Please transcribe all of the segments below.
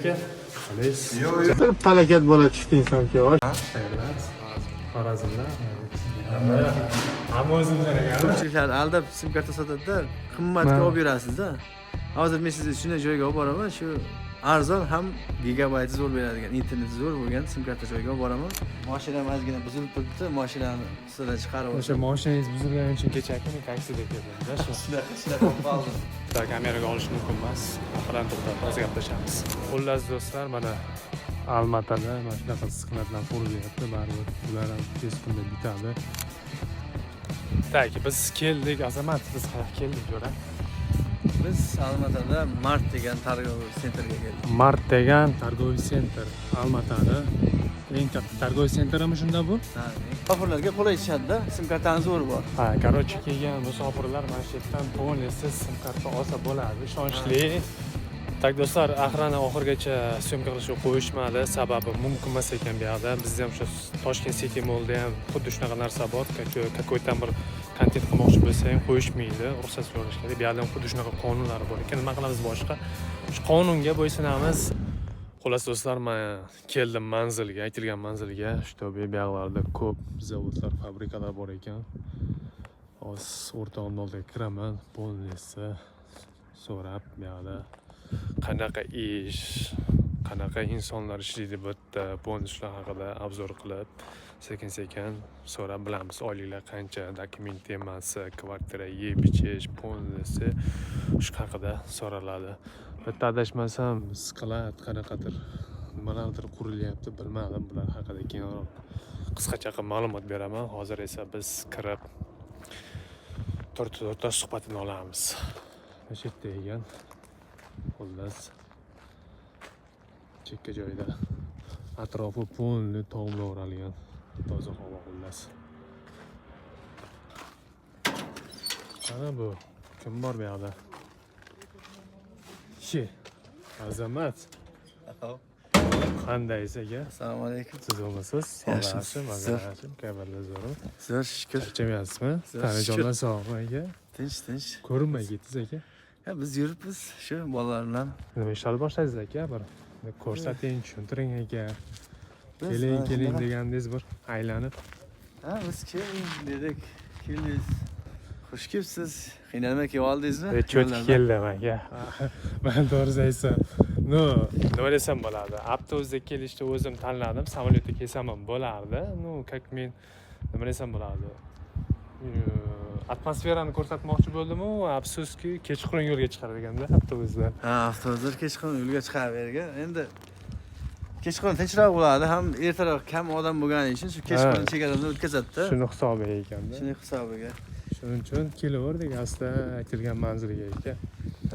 Bir felaket bola çıktı insan ki o. Xorazmda. Hamma o'zimizdan ekan. Ko'pchiliklar aldab sim karta sotadi-da, qimmatga olib berasiz-da. Hozir men sizni shunday joyga olib boraman, shu arzon ham gigabayt zo'r beradigan, internet zo'r bo'lgan sim karta joyga olib boraman. Mashinam ozgina buzilib turibdi, mashinani ustidan chiqarib O'sha mashinangiz buzilgani uchun kecha men taksida keldim-da shu. Shunaqa qoldi. Kameraga olish mumkin emas. Oxiran to'xtab hozir gaplashamiz. Xullas do'stlar, mana Almatada mana shunaqa issiqlardan qurilyapti, baribir ular ham tez kunda bitadi. Tak, biz keldik, Azamat, biz keldik jo'ra. Biz Almatada Mart degan targ'ibot sentrga keldik. Mart degan targoviy sentr Almatada. Eng katta targoviy sentr ham shunda bu. Musofirlarga qulay tushadi-da, sim kartani zo'r bor. Ha, короче, kelgan musofirlar mana shu yerdan polniysiz sim karta olsa bo'ladi, ishonchli. Tak do'stlar, axirana oxirgacha syomka qilishga qo'yishmadi, sababi mumkin emas ekan bu yerda. Bizda ham shu Toshkent City Mallda ham xuddi shunaqa narsa bor, какой-то bir kontent qilmoqchi bo'lsang qo'yishmaydi, ruxsat so'rash kerak. Bu yerda ham xuddi shunaqa qonunlar bor ekan. Nima qilamiz boshqa? Shu qonunga bo'ysunamiz. Xullas do'stlar, men keldim manzilga, aytilgan manzilga. Shtobe bu yoqlarda ko'p zavodlar, fabrikalar bor ekan. Hozir o'rtog'imning oldiga kiraman, polniysi so'rab bu yoqda qanaqa ish, qanaqa insonlar ishlaydi bu yerda, bonuslar haqida obzor qilib, sekin-sekin so'rab bilamiz. Oyliklar qancha, dokument temasi, kvartira, yeb ichish, bonusi shu haqida so'raladi. Bitta adashmasam, sklad qanaqadir nimalardir qurilyapti, bilmadim bular haqida keyinroq qisqacha ma'lumot beraman. Hozir esa biz kirib to'rtta suhbatini olamiz. O'sha yerda ekan. Xullas chekka joyda atrofi polni tog' bilan o'ralgan toza havo xullas. Mana bu kim bor bu yoqda? Azamat. Qandaysiz aka? Assalomu alaykum. Siz bo'lmisiz? Yaxshimisiz? Mazalashim, kabarlar zo'rmi? Zo'r, shukr. Charchamayapsizmi? Tanijonlar sog'mi aka? Tinch. Ko'rinmay ketdingiz aka. Ha, biz yuribmiz shu bolalar bilan. Nima ish olib boshladingiz aka? Bir ko'rsating, tushuntiring aka. Keling degandingiz bir aylanib. Ha, biz dedik. Keldingiz. Xush kelibsiz. Qiynalmay kelib oldingizmi? Cho'tki keldim aka. Men to'g'risi aytsam, nima desam bo'ladi? Avtobusda kelishni o'zim tanladim, samolyotda kelsam ham bo'lardi. Как men nima desam bo'ladi? Atmosferani ko'rsatmoqchi bo'ldim-u, afsuski kechqurun yo'lga chiqar eganda avtobuslar. Ha, avtobuslar kechqurun yo'lga chiqarib bergan. Endi kechqurun tinchroq bo'ladi, ham ertaroq kam odam bo'lgani uchun shu kechqurun chegaradan o'tkazadi-da. Shuni hisobiga ekanda. Shuni hisobiga. Shuning uchun kelaverdik asta aytilgan manzilga aka.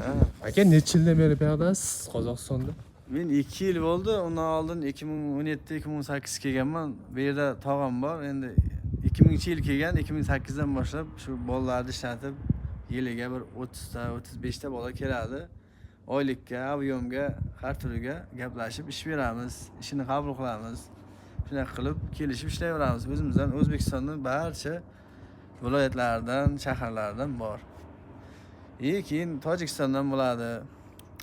Ha. Aka necha yildan beri bu yoqdasiz Qozog'istonda? Men 2 yil bo'ldi. Undan oldin 2017-2018 kelganman. Bu yerda tog'am bor. Endi 2000-yil kelgan, 2008dan boshlab shu bolalarni ishlatib, yiliga bir 30 ta, 35 ta bola keladi. Oylikka, avyomga, har turiga gaplashib ish beramiz, ishini qabul qilamiz. Shunday qilib kelishib ishlayveramiz. O'zimizdan O'zbekistonning barcha viloyatlaridan, shaharlardan bor. Keyin Tojikistondan bo'ladi.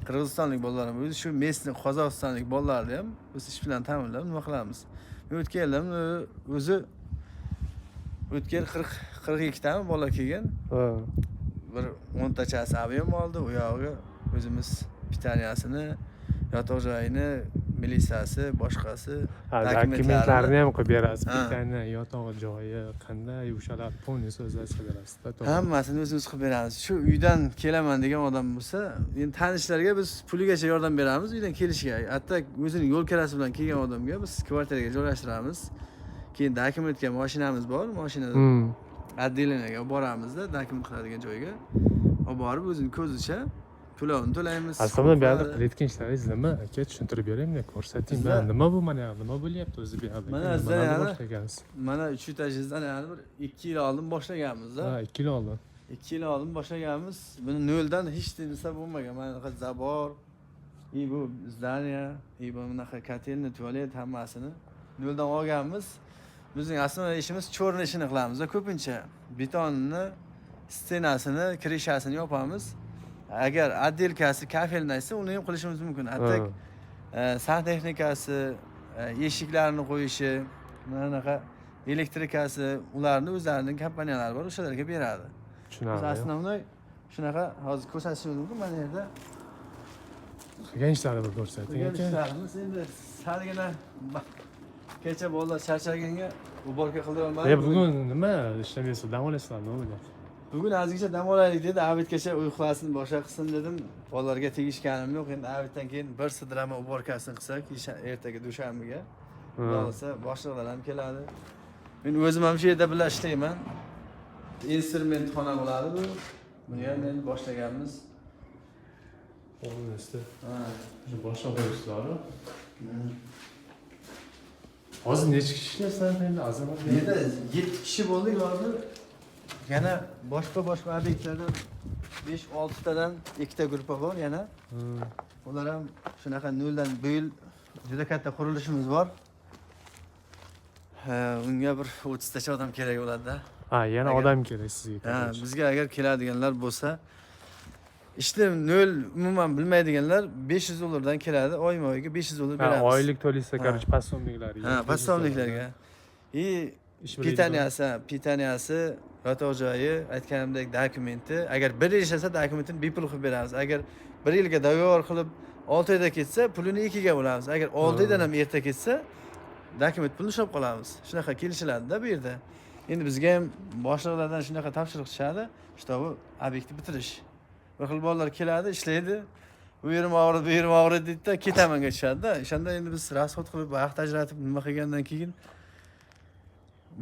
Qirg'izistonlik bolalar ham o'zi shu местный Qozog'istonlik bolalarni ham biz ish bilan ta'minlab nima qilamiz. Men o'tgandim, o'zi o'tgan 42 ta bola kelgan. Bir 10 tachasi avion oldi, u yog'iga o'zimiz pitaniyasini, yotoq joyini, militsiyasi, boshqasi, dokumentlarni ham qilib berasiz. Pitaniya, yotoq joyi, qanday o'shalar polni so'zlashib qilib berasiz-da. Hammasini o'zimiz qilib beramiz. Shu uydan kelaman degan odam bo'lsa, endi tanishlarga biz puligacha yordam beramiz, uydan kelishiga. Hatto o'zining yo'l kirasi bilan kelgan odamga biz kvartiraga joylashtiramiz. Keyin dokumentga mashinamiz bor, mashinada отделениyaga boramiz-da, dokument qiladigan joyga. Olib borib o'zining ko'zicha to'lovini to'laymiz. Aslida bu yerda qilayotgan ishlaringiz nima? Aka tushuntirib bering-da, ko'rsating. Nima bu mana nima bo'lyapti o'zi bu yerda? Mana sizdan mana 3 etajdan bir 2 yil oldin boshlaganmiz-da. Ha, 2 yil oldin. 2 yil oldin boshlaganmiz. Buni noldan hech narsa bo'lmagan. Mana zabor, bu zdaniya, bu bunaqa kotelni, tualet hammasini noldan olganmiz. Bizning asosiy ishimiz cho'rni ishini qilamiz va ko'pincha betonni, stenasini, krishasini yopamiz. Agar отделкasi kafelni aytsa, uni ham qilishimiz mumkin. Hatto santexnikasi, eshiklarni qo'yishi, mana bunaqa elektrikasi, ularni o'zlarining kompaniyalari bor, o'shalarga beradi. Biz Tushunarli. основной shunaqa hozir ko'rsatishimiz mumkin mana bu yerda. Qilgan ishlarni bir ko'rsating Qilgan aka. ishlarimiz endi saligina kecha bolalar charchaganga uborka qildirolmadik. Bugun nima ishlamaysiz, dam olasizlar, nima bo'lyapti? Bugun ozgincha dam olaylik dedi. Abidgacha uxlasin, boshqa qilsin dedim. Bolalarga tegishganim yo'q. Endi Abiddan keyin bir sidrama uborkasini qilsak, ertaga dushanbaga. Bo'lsa, boshliqlar ham keladi. Men o'zim ham shu yerda bilan ishlayman. Instrument xona bo'ladi bu. Buni ham endi boshlaganmiz. O'rnisi. Shu boshqa qo'yishlar-ku. Hozir necha kishi ishlaysiz endi azamat? Yerda 7 kishi bo'ldik hozir. Yana boshqa obyektlardan 5-6 tadan ikkita guruh bor yana. Ular ham shunaqa noldan bu yil juda katta qurilishimiz bor. Unga bir 30 tacha odam kerak bo'ladi-da. Ha, yana odam kerak sizga. Ha, bizga agar keladiganlar bo'lsa, ishni nol umuman bilmaydiganlar $500 dan keladi. Oyma-oyga $500 beramiz. Ha, oylik to'laysiz, короче, passovniklarga. Ha, passovniklarga. Pitaniyasi, yotoq joyi, aytganimdek dokumenti. Agar 1 yil yashasa dokumentini bepul qilib beramiz. Agar 1 yilga tayyor qilib 6 oyda ketsa, pulini 2 ga bo'lamiz. Agar 6 oydan ham erta ketsa, dokument pulni ushlab qolamiz. Shunaqa kelishiladi-da bu yerda. Endi bizga ham boshliqlardan shunaqa topshiriq tushadi, shtobi obyektni bitirish. Bir xil bolalar keladi, ishlaydi. Bu yerim og'ridi, bu yerim og'ridi deydi-da, ketamanga tushadi-da. O'shanda endi biz rasxod qilib, vaqt ajratib nima qilgandan keyin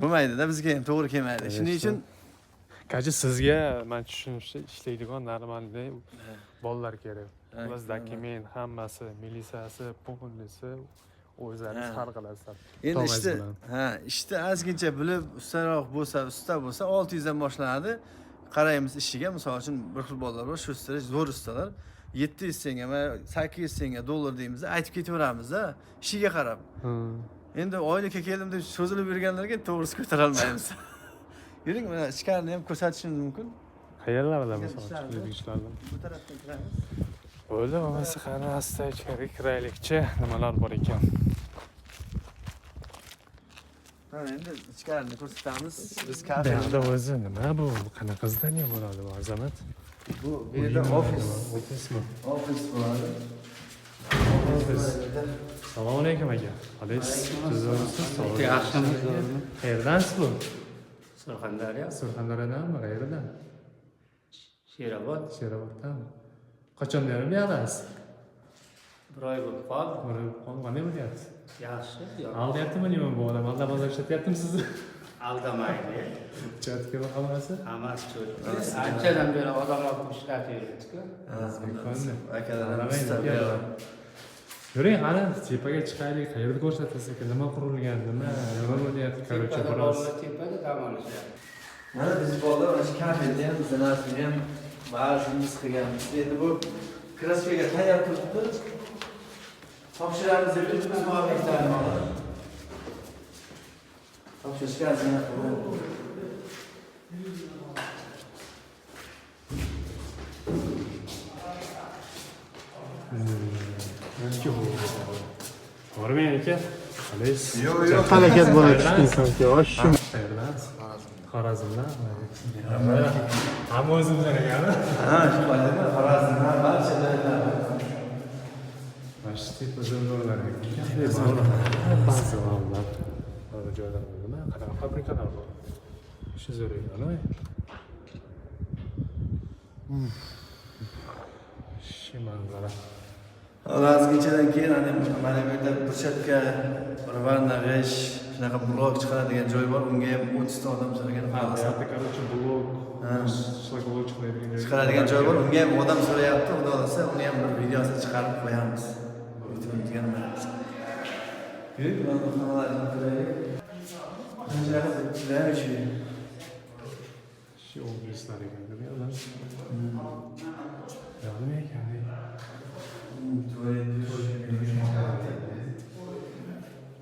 bo'lmaydi-da, bizga ham to'g'ri kelmaydi. Shuning uchun Kaji sizga men tushunishda ishlaydigan normalniy bolalar kerak. Biz dokument hammasi, militsiyasi, politsiyasi o'zlaringiz hal qilasizlar. Endi ishni ozgincha bilib, ustaroq bo'lsa, usta bo'lsa 600 dan boshlanadi. Qaraymiz ishiga, misol uchun bir xil bolalar bor, shu ustalar zo'r ustalar. 700 senga, 800 senga dollar deymiz, aytib ketaveramiz-da, ishiga qarab. Endi oylikka keldim deb cho'zilib yurganlarga to'g'risi ko'tara olmaymiz. Yuring, mana ichkarini ham ko'rsatishimiz mumkin. Qayerlarda misol ishlardan? Bu tarafdan kiramiz. Bo'ldi, bo'lmasa qani asta ichkariga kiraylikchi, nimalar bor ekan. Ha, endi ichkarini ko'rsatamiz. Biz Bu yerda o'zi nima bu? Qanaqa zdaniya bo'ladi bu azamat? Bu yerda Ofismi? ofis bo'ladi. Assalomu alaykum aka. Qalaysiz? Tuzimsiz? Yaxshimisiz? Qayerdansiz bu? Surxondaryo, Surxondaryodanmi? Qayerdan? Sherobod. Sheroboddanmi? Qachon beri bu yoqdasiz? Bir oy bo'lib qoldi. Qanday bo'lyapti? Yaxshi. Aldayaptimi nima bu odam? Aldab ishlatyaptimi sizni? Aldamaydi. Chatga hammasi? Hammasi cho'chib. Anchadan beri odam olib ishlatyapti-ku. Akalar Yuring, qani tepaga chiqaylik, qayerda ko'rsatasiz ekan, nima qurilgan, nima bo'lyapti, короче, biroz. Tepada dam olishyapti. mana biz bolalar mana shu kafeda ham, zanatni ham barimiz qilganmiz. Endi bu kraskaga tayyor qilib topshiramiz deb turibmiz bu obyektlarni hozir. Topshirishga azina Bormang aka. Qalaysiz? Yo'q, harakat bo'la tushdingsanki, yosh. Qayerdan? Xorazmdan. Hamma o'zimizdan ekani. ha, shu qo'ydim, Xorazmdan barcha joylar. Mana tepa zo'rlar ekan. Ba'zi o'g'illar. Mana joylar nima? Qanaqa fabrikalar bor? Shu zo'r ekan-a. Shu manzara. Ozginchadan keyin mana bu yerda burchatka, rvanna g'ish, shunaqa blok chiqaradigan joy bor. Unga ham 30 ta odam so'ragan. Bu yerda, короче, blok, shlakolog chiqaradigan joy. Chiqaradigan joy bor. Unga ham odam so'rayapti. Xudo xolasa, uni ham bir videosini chiqarib qo'yamiz. Shu obyektlar ekan, ular. Nima ekan?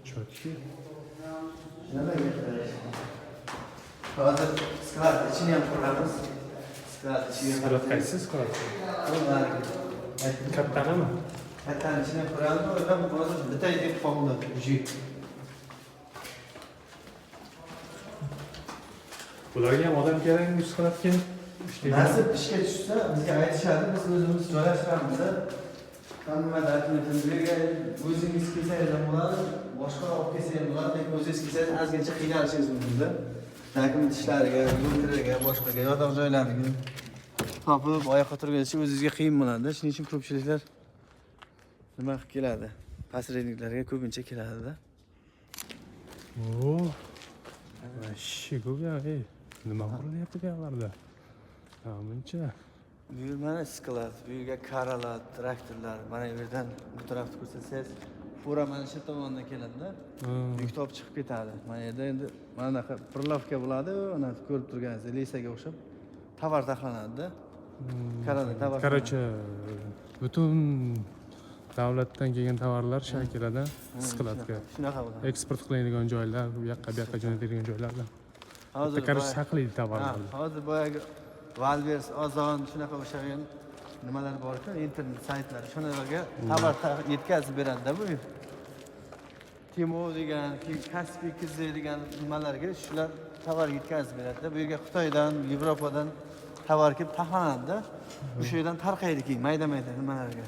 Chotki. Hozir sklad ichini ham quramiz. Sklad ichiga Sklad qaysi sklad? Kattanimi? Kattani ichine quradi, o'ylab hozir bitay deb qoldi. Mujik. Bularga ham odam kerakmi Yusufxo'jayevga? Nasib ishga tushsa, bizga aytishadi, biz o'zimiz joylashtiramiz. Hamma dokumentlarga o'zingiz kelsangiz ham bo'ladi, boshqa olib kelsangiz ham bo'ladi, lekin o'zingiz kelsangiz ozgincha qiynalishingiz mumkin. Dokument ishlariga, yo'lkiraga, boshqaga, yotoq joylariga topib oyoqqa turguncha o'zingizga qiyin bo'ladi. Shuning uchun ko'pchiliklar nima qilib keladi? Posredniklarga ko'pincha keladi-da. Oo. Vashi ko'p-ya, ey. Nima qilinyapti bu yerlarda? Buncha. Bu yer mana sklad, bu yerga karalar, traktorlar, mana bu yerdan bu tarafni ko'rsatsangiz, fura mana shu tomondan keladi-da. Yuk olib chiqib ketadi. Mana yerda endi mana bunaqa pirlovka bo'ladi, mana ko'rib turganingizdek, lesaga o'xshab tovar taxlanadi-da. Karada tovar. Короче, butun davlatdan kelgan tovarlar shaklida skladga Shunaqa bo'ladi. eksport qilinadigan joylar, bu yoqqa jo'natiladigan joylarda. Hozir Короче, saqlaydi tovarlar. hozir boyagi Valvers, Ozon shunaqa o'xshagan nimalar bor-ku, internet saytlar, shunalarga tovar yetkazib beradi-da bu. Timo degan, Kaspiy Kiz degan nimalarga shular tovar yetkazib beradi-da. Bu yerga Xitoydan, Yevropadan tovar kelib taxlanadi-da. O'sha yerdan tarqaydi keyin mayda-mayda nimalarga.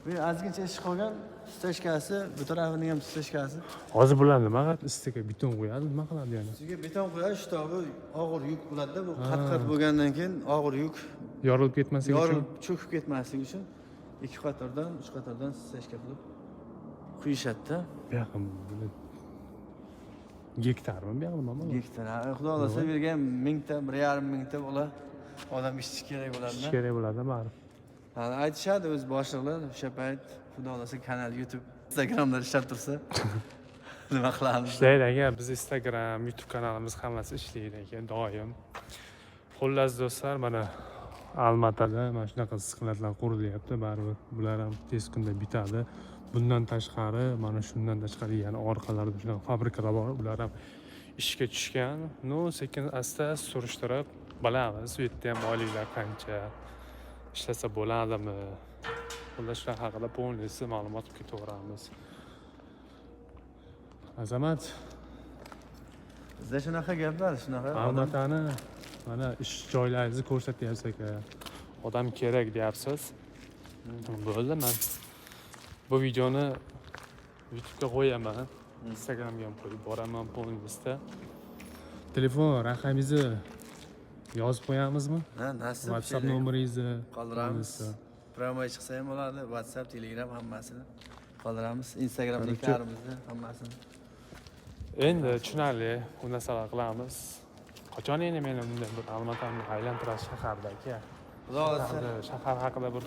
Bu ozgincha ish qolgan steshkasi, bu tarafining ham steshkasi. Hozir bular nima qiladi? Ustiga beton qo'yadi, nima qiladi yana? Ustiga beton qo'yadi, shtobi og'ir yuk bo'ladi-da, bu qat-qat bo'lgandan keyin og'ir yuk Yorilib ketmasligi uchun. yorilib cho'kib ketmasligi uchun 2 qatordan, 3 qatordan steshka qilib quyishadi-da. Bu yoqqa gektarmi bu yoqda mana? Gektar. Xudo xolasa bu yerga 1000 ta, 1,5 mingta bola odam ishish kerak bo'ladi-da. Kerak bo'ladi, bari. Hali aytishadi o'z boshliqlar, o'sha payt Xudo xolasa kanal YouTube, Instagramda ishlab tursa nima qilamiz? Ishlaydi aka, biz Instagram, YouTube kanalimiz hammasi ishlaydi aka, doim. Xullas do'stlar, mana Almatada mana shunaqa skladlar qurilyapti, baribir bular ham tez kunda bitadi. Bundan tashqari, mana shundan tashqari yana orqalarida shunaqa fabrikalar bor, ular ham ishga tushgan. No, sekin asta surishtirib bilamiz, u yerda ham oyliklar qancha, ishlasa bo'ladimi? Xullas shular haqida polnisi ma'lumot olib ketaveramiz. Azamat, Bizda shunaqa gaplar, shunaqa Almatani mana ish joylaringizni ko'rsatyapsiz aka. Odam kerak deyapsiz. Bo'ldi, men bu videoni YouTube'ga qo'yaman, Instagramga ham qo'yib boraman polnisda. Telefon raqamingizni yozib qo'yamizmi? Ha, nasib WhatsApp nomeringizni qoldiramiz. Promoy chiqsa ham bo'ladi, WhatsApp, Telegram hammasini qoldiramiz. Instagram linklarimizni hammasini. Endi tushunarli, bu narsalar qilamiz. Qachon endi meni bunday bir Almatani aylantirasiz shaharda aka? Xudo xolasa Shahar haqida bir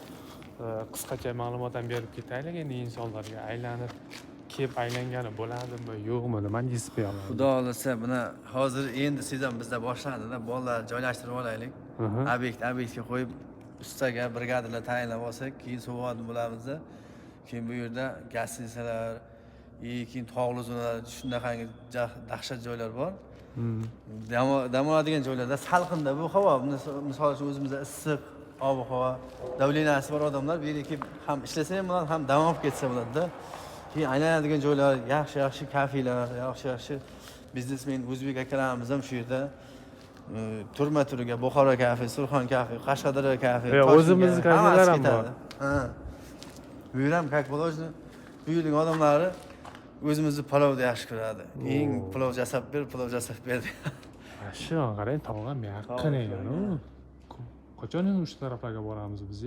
qisqacha ma'lumot ham berib ketaylik endi insonlarga, aylanib kelib aylangani bo'ladimi, yo'qmi, nima deysiz bu yoqda? Xudo xolasa buni hozir endi sezon bizda boshlandida, bolalar joylashtirib olaylik. Obyektga qo'yib ustaga brigadalar tayinlab olsak, keyin suvoqni bo'lamiz-da. Keyin bu yerda gastisalar, keyin tog'li zonalar, shunaqangi dahshat joylar bor. Dam oladigan joylarda salqinda bu havo, misol uchun o'zimizda issiq ob-havo, davleniyasi bor odamlar bu yerga kelib ham ishlasa ham bo'ladi, ham dam olib ketsa bo'ladi-da. Keyin aylanadigan joylar, yaxshi kafelar, yaxshi biznesmen o'zbek akalarimiz ham shu yerda turma turiga Buxoro kafe, Surxon kafe, Qashqadaryo kafe, o'zimizni kafelar ham bor. Ha. Bu yer ham как положено. Bu yerning odamlari o'zimizni palovni yaxshi ko'radi. Eng palov jasab ber. Shu qarang, tog'am yaqin ekan. Qachon endi o'sha taraflarga boramiz biz?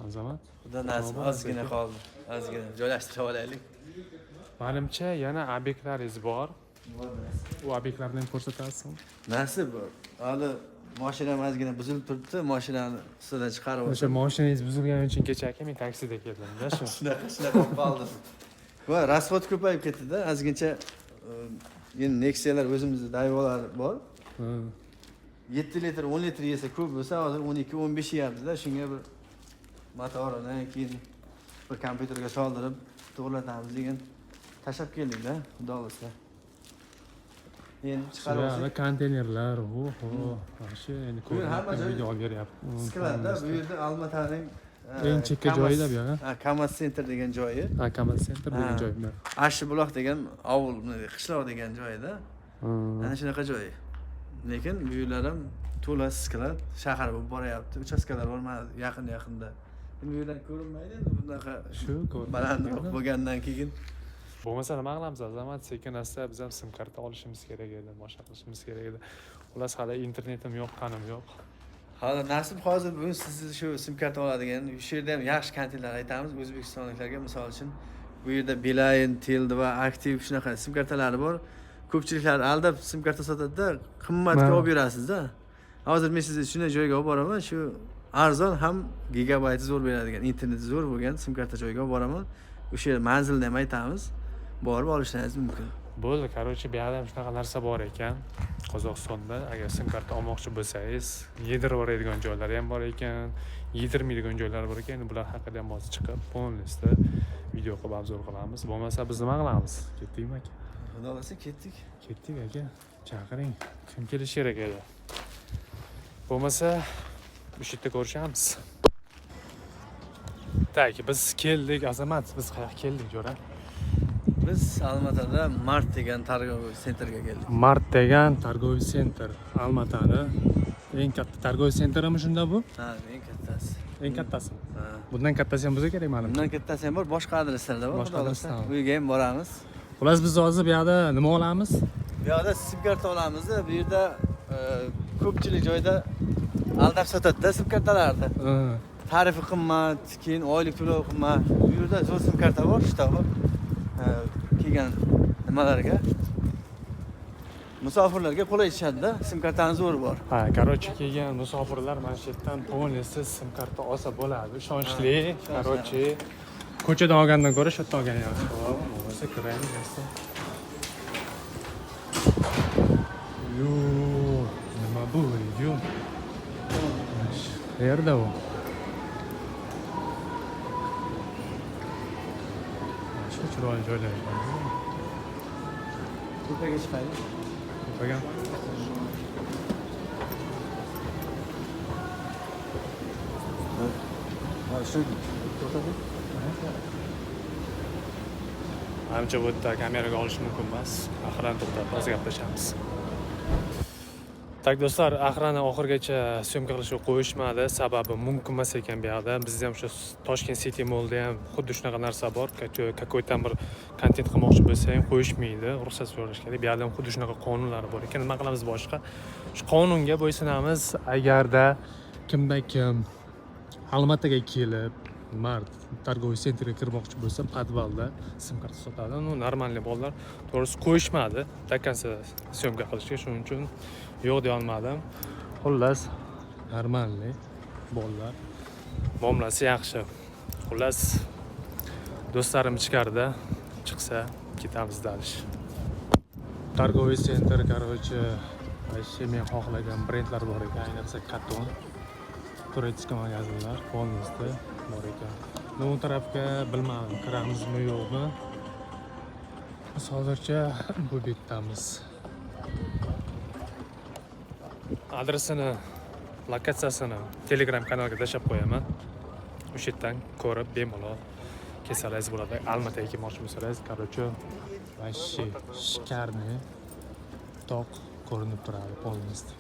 Azamat. Xudo nasib ozgina qoldi. Ozgina joylashtirib olaylik. Menimcha yana obyektlaringiz bor. U obyektlarni ham ko'rsatasizmi? Nasib bor. Hali mashinam ozgina buzilib turibdi, mashinani ustidan chiqarib O'sha mashinangiz buzilgani uchun kecha aka men taksida keldim-da shu. Shunaqa qoldi. Va rasxod ko'payib ketdi-da, ozgincha endi Nexia'lar o'zimizda dayvolar bor. 7 litr, 10 litr yesa ko'p bo'lsa, hozir 12-15 yeyapmiz-da. Shunga bir motorini keyin bir kompyuterga soldirib to'g'irlatamiz degan tashab keldik-da, xudo xolasa. Endi chiqarib olsak, konteynerlar, oho, yaxshi, endi ko'rib video olib beryapti. skladda bu yerda Almataning Eng chekka joyida bu yoq. Ha, Kamas Center degan joyi. Ha, Kamal Center degan Ha. joy bu. Ashbuloq degan ovul, qishloq degan joyida. Ana shunaqa joy. Lekin bu yerlar ham to'la sisklar, shahar bo'lib boryapti. Uchastkalar bor mana yaqin-yaqinda. Bu yerlar ko'rinmaydi endi bunaqa Shu balandroq bo'lgandan keyin. Bo'lmasa nima qilamiz azamat, sekin-asta biz ham sim karta olishimiz kerak edi, boshqa qilishimiz kerak edi. Xullas hali internetim yo'q, qanim yo'q. Hali nasib hozir bugun sizni shu sim karta oladigan, shu yerda ham yaxshi kontaktlar aytamiz o'zbekistonliklarga. Misol uchun bu yerda Beeline, Telde va Active shunaqa sim kartalari bor. Ko'pchiliklar aldab sim karta sotadi-da, qimmatga olib berasiz-da. Hozir men sizni shunday joyga olib boraman, shu arzon ham gigabayt zo'r beradigan, interneti zo'r bo'lgan sim karta joyga olib boraman. O'sha yer manzilni ham aytamiz. Borib olishingiz mumkin. Bo'ldi, короче, bu yerda ham shunaqa narsa bor ekan. Qozog'istonda agar sim karta olmoqchi bo'lsangiz, yedirib yuboradigan joylari ham bor ekan, yedirmaydigan joylari bor ekan. Endi bular haqida ham hozir chiqib, polностью video qilib obzor qilamiz. Bo'lmasa biz nima qilamiz? Ketdikmi aka? Xudo xolasa ketdik. Ketdik aka. Chaqiring. Kim kelishi kerak edi? Bo'lmasa bu yerda ko'rishamiz. Tak, biz keldik, azamat. Biz qayerga keldik, jo'ra? Biz Almatada Mart degan targ'ibot sentrga keldik. Mart degan targoviy sentr. Almatani eng katta targoviy sentrimi shunda bu? Ha, eng kattasi. Eng kattasi. Ha. Bundan kattasi ham bo'lsa kerak ma'lum. Bundan kattasi ham bor, boshqa adreslarda bor. Boshqa adreslarda. Bu yerga ham boramiz. Xullas biz hozir bu yerda nima olamiz? Bu yerda sim karta olamiz. Bu yerda ko'pchilik joyda aldab sotadi-da sim kartalarni. Tarifi qimmat, keyin oylik to'lov qimmat. Bu yerda zo'r sim karta bor, shtabi. Kelgan nimalarga? Musofirlarga qulay tushadi-da, sim kartani zo'ri bor. Ha, короче, kelgan musofirlar mana shu yerdan polностью sim karta olsa bo'ladi. Ishonchli, короче, ko'chadan olgandan ko'ra shu yerdan olgan yaxshi. Xo'p, bo'lsa kiraylik asta. Yo, nima bu? Yo. Qayerda u? Shu chiroyli joylar ekan. Ko'chaga chiqaylik. Bagan. Ha, shu to'xtadik. Ancha bu yerda kameraga olish mumkin emas. Axirdan to'xtab, hozir gaplashamiz. Tak do'stlar, axirani oxirgacha syomka qilishga qo'yishmadi. Sababi mumkin emas ekan bu yerda. Bizda ham shu Toshkent City Mallda ham xuddi shunaqa narsa bor. Какой-то bir kontent qilmoqchi bo'lsa ham qo'yishmaydi, ruxsat so'rash kerak. Bu yerda ham xuddi shunaqa qonunlari bor ekan. Nima qilamiz boshqa? Shu qonunga bo'ysunamiz. Agarda kimda kim Almataga kelib, Mart targoviy sentrga kirmoqchi bo'lsa, podvalda sim karta sotadi. Ну, нормальный bolalar to'g'risi qo'yishmadi. Takansa syomka qilishga, shuning uchun yo'q deya olmadim. Xullas, нормальный bolalar. Muomalasi yaxshi. Xullas, do'stlarim ichkarida chiqsa ketamiz dalish. Targoviy sentr, короче, вообще men xohlagan brendlar bor ekan, ayniqsa Katon. Turetskiy magazinlar polностью bor ekan. Bu tarafga bilmadim, kiramizmi yo'qmi. Biz hozircha bu betdamiz. Adresini, lokatsiyasini Telegram kanalga tashlab qo'yaman. O'sha yerdan ko'rib bemalol kelsangiz bo'ladi. Almataga kelmoqchi bo'lsangiz, короче, вообще шикарный tok ko'rinib turadi polностью.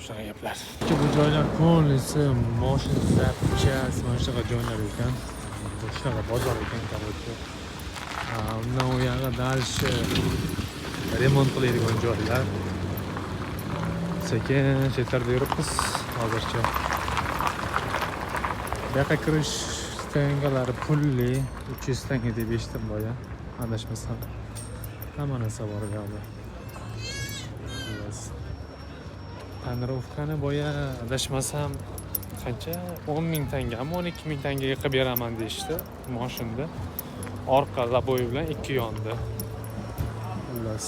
Shunaqa gaplar. Bu joylar polностью mashina zapchas, mana shunaqa joylar ekan. Bu shunaqa bozor ekan, короче. Undan u yoqqa dальше remont qiladigan joylar. Sekin chetlarda yuribmiz hozircha. Bu yoqqa kirish stangalari pulli, 300 tanga deb eshitdim boya. Adashmasam. Hamma narsa bor bu yoqda. Tonirovkani boya adashmasam qancha 10,000 tangami 12,000 tangaga qilib beraman deyishdi mashinada. Orqa laboy bilan ikki yonda. Xullas.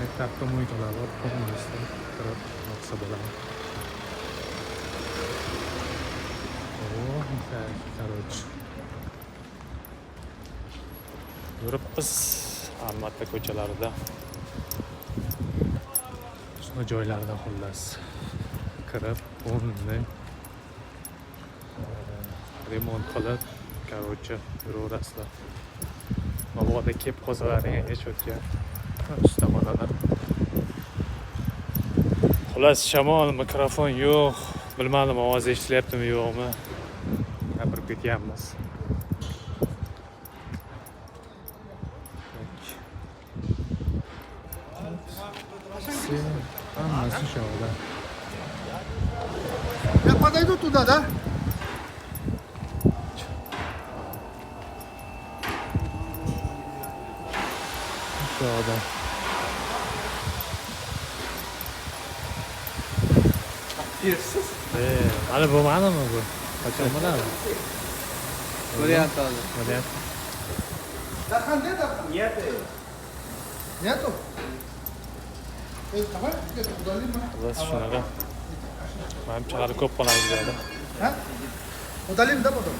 Maktabda mo'ytalar bor, polностью kirib boqsa bo'ladi. Короче. Yuribmiz Almata ko'chalarida. Shuna joylarda xullas. kirib, o'rnini remont qilib, короче, yuraverasizlar. Mabodo kelib qolsalaring hech o'tgan. Ustaxonalar. Xullas, shamol, mikrofon yo'q. Bilmadim, ovoz eshitilyaptimi, yo'qmi? Gapirib ketyapmiz. Hammasi shu yerda. Я подойду туда, да? Shu yerda. Hali bo'lmadimi bu? Qachon bo'ladi? Variant hozir. Variant. Дархан, где Дархан? Нет. Нету? Давай где-то удалим. Xullas shunaqa. Manimcha hali ko'p qoladi bu yerda. А? Удалим, да, потом?